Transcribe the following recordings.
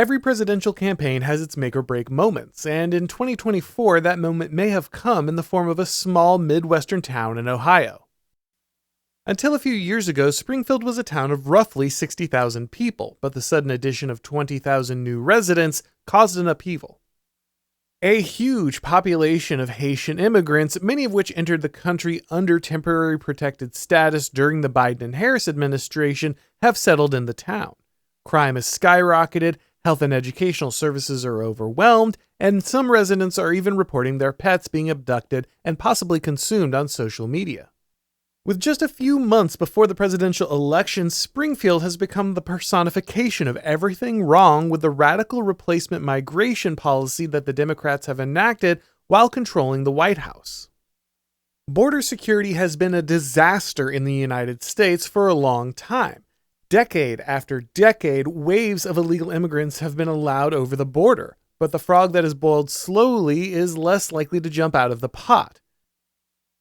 Every presidential campaign has its make-or-break moments, and in 2024 that moment may have come in the form of a small Midwestern town in Ohio. Until a few years ago, Springfield was a town of roughly 60,000 people, but the sudden addition of 20,000 new residents caused an upheaval. A huge population of Haitian immigrants, many of which entered the country under temporary protected status during the Biden and Harris administration, have settled in the town. Crime has skyrocketed, health and educational services are overwhelmed, and some residents are even reporting their pets being abducted and possibly consumed on social media. With just a few months before the presidential election, Springfield has become the personification of everything wrong with the radical replacement migration policy that the Democrats have enacted while controlling the White House. Border security has been a disaster in the United States for a long time. Decade after decade, waves of illegal immigrants have been allowed over the border, but the frog that has boiled slowly is less likely to jump out of the pot.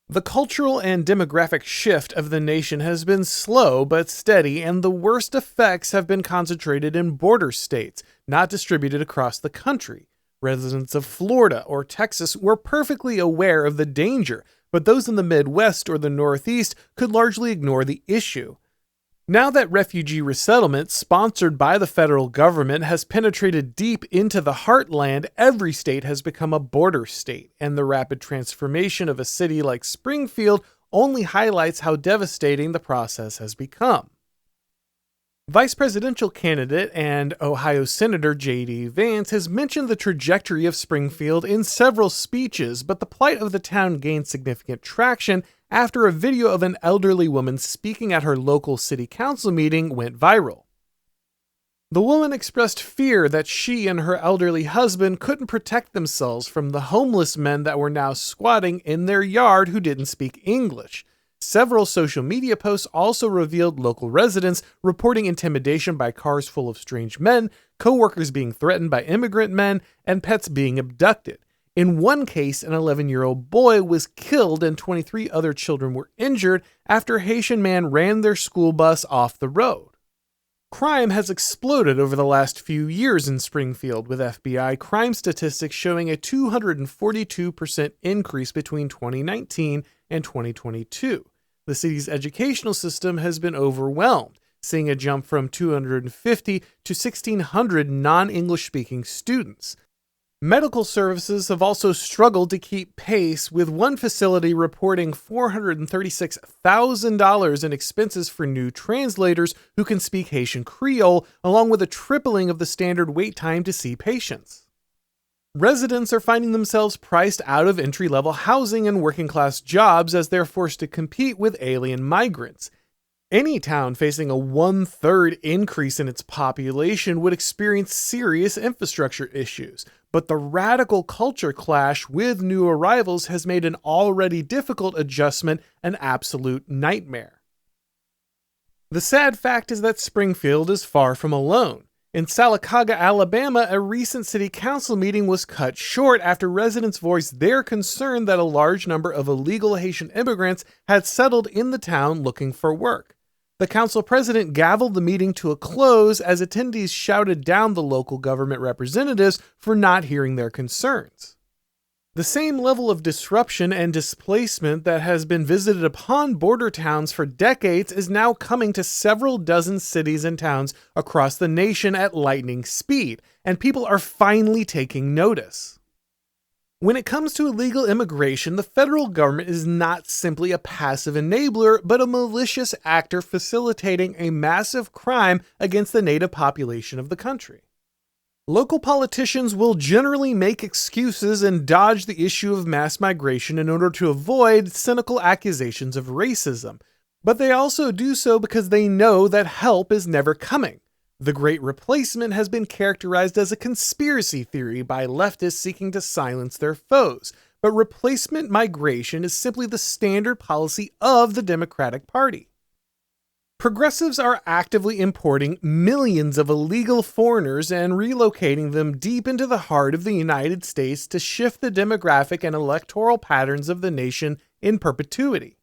The cultural and demographic shift of the nation has been slow but steady, and the worst effects have been concentrated in border states, not distributed across the country. Residents of Florida or Texas were perfectly aware of the danger, but those in the Midwest or the Northeast could largely ignore the issue. Now that refugee resettlement, sponsored by the federal government, has penetrated deep into the heartland, every state has become a border state, and the rapid transformation of a city like Springfield only highlights how devastating the process has become. Vice presidential candidate and Ohio Senator J.D. Vance has mentioned the trajectory of Springfield in several speeches, but the plight of the town gained significant traction after a video of an elderly woman speaking at her local city council meeting went viral. The woman expressed fear that she and her elderly husband couldn't protect themselves from the homeless men that were now squatting in their yard who didn't speak English. Several social media posts also revealed local residents reporting intimidation by cars full of strange men, co-workers being threatened by immigrant men, and pets being abducted. In one case, an 11-year-old boy was killed and 23 other children were injured after a Haitian man ran their school bus off the road. Crime has exploded over the last few years in Springfield, with FBI crime statistics showing a 242% increase between 2019 and 2022. The city's educational system has been overwhelmed, seeing a jump from 250 to 1,600 non-English speaking students. Medical services have also struggled to keep pace, with one facility reporting $436,000 in expenses for new translators who can speak Haitian Creole, along with a tripling of the standard wait time to see patients. Residents are finding themselves priced out of entry-level housing and working-class jobs as they're forced to compete with alien migrants. Any town facing a 1/3 increase in its population would experience serious infrastructure issues, but the radical culture clash with new arrivals has made an already difficult adjustment an absolute nightmare. The sad fact is that Springfield is far from alone. In Sylacauga, Alabama, a recent city council meeting was cut short after residents voiced their concern that a large number of illegal Haitian immigrants had settled in the town looking for work. The council president gavelled the meeting to a close as attendees shouted down the local government representatives for not hearing their concerns. The same level of disruption and displacement that has been visited upon border towns for decades is now coming to several dozen cities and towns across the nation at lightning speed, and people are finally taking notice. When it comes to illegal immigration, the federal government is not simply a passive enabler, but a malicious actor facilitating a massive crime against the native population of the country. Local politicians will generally make excuses and dodge the issue of mass migration in order to avoid cynical accusations of racism, but they also do so because they know that help is never coming. The Great Replacement has been characterized as a conspiracy theory by leftists seeking to silence their foes, but replacement migration is simply the standard policy of the Democratic Party. Progressives are actively importing millions of illegal foreigners and relocating them deep into the heart of the United States to shift the demographic and electoral patterns of the nation in perpetuity.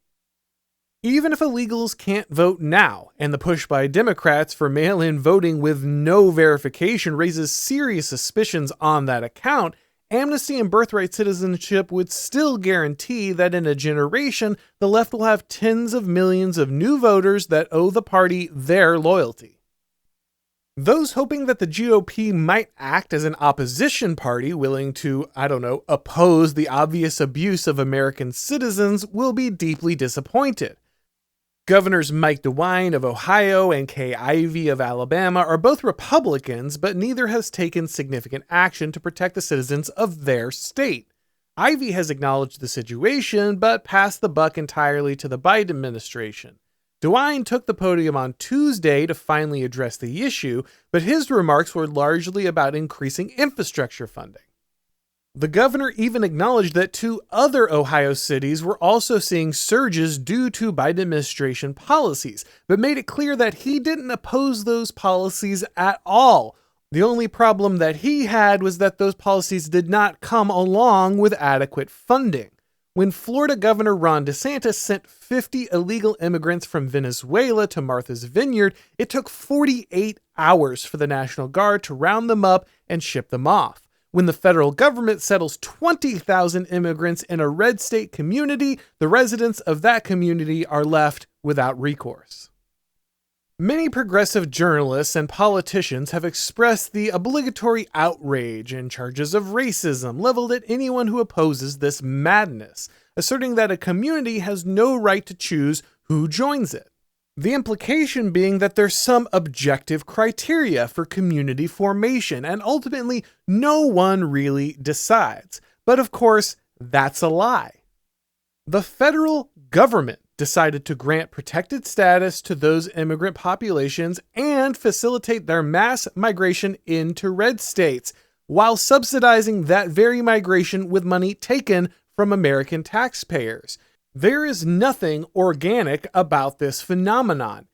Even if illegals can't vote now, and the push by Democrats for mail-in voting with no verification raises serious suspicions on that account, amnesty and birthright citizenship would still guarantee that in a generation, the left will have tens of millions of new voters that owe the party their loyalty. Those hoping that the GOP might act as an opposition party willing to, oppose the obvious abuse of American citizens will be deeply disappointed. Governors Mike DeWine of Ohio and Kay Ivey of Alabama are both Republicans, but neither has taken significant action to protect the citizens of their state. Ivey has acknowledged the situation, but passed the buck entirely to the Biden administration. DeWine took the podium on Tuesday to finally address the issue, but his remarks were largely about increasing infrastructure funding. The governor even acknowledged that 2 other Ohio cities were also seeing surges due to Biden administration policies, but made it clear that he didn't oppose those policies at all. The only problem that he had was that those policies did not come along with adequate funding. When Florida Governor Ron DeSantis sent 50 illegal immigrants from Venezuela to Martha's Vineyard, it took 48 hours for the National Guard to round them up and ship them off. When the federal government settles 20,000 immigrants in a red state community, the residents of that community are left without recourse. Many progressive journalists and politicians have expressed the obligatory outrage and charges of racism leveled at anyone who opposes this madness, asserting that a community has no right to choose who joins it. The implication being that there's some objective criteria for community formation, and ultimately no one really decides. But of course, that's a lie. The federal government decided to grant protected status to those immigrant populations and facilitate their mass migration into red states, while subsidizing that very migration with money taken from American taxpayers. There is nothing organic about this phenomenon.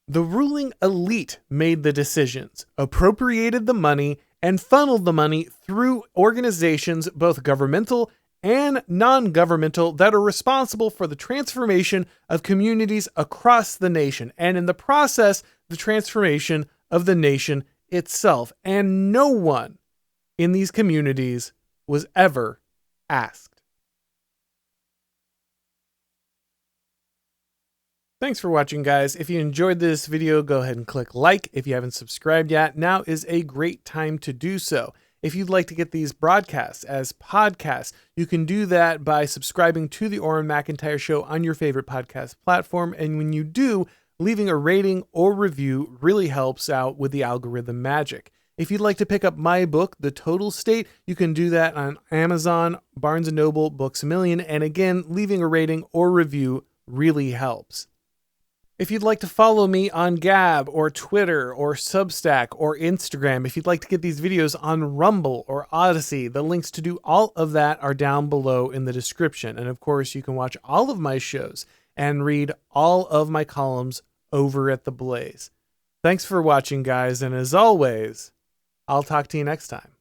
The ruling elite made the decisions, appropriated the money, and funneled the money through organizations, both governmental and non-governmental, that are responsible for the transformation of communities across the nation, and in the process, the transformation of the nation itself. And no one in these communities was ever asked. Thanks for watching, guys. If you enjoyed this video, go ahead and click like. If you haven't subscribed yet, now is a great time to do so. If you'd like to get these broadcasts as podcasts, you can do that by subscribing to the Auron MacIntyre Show on your favorite podcast platform. And when you do, leaving a rating or review really helps out with the algorithm magic. If you'd like to pick up my book, The Total State, you can do that on Amazon, Barnes & Noble, Books A Million. And again, leaving a rating or review really helps. If you'd like to follow me on Gab or Twitter or Substack or Instagram, if you'd like to get these videos on Rumble or Odyssey, the links to do all of that are down below in the description. And of course, you can watch all of my shows and read all of my columns over at The Blaze. Thanks for watching, guys, and as always, I'll talk to you next time.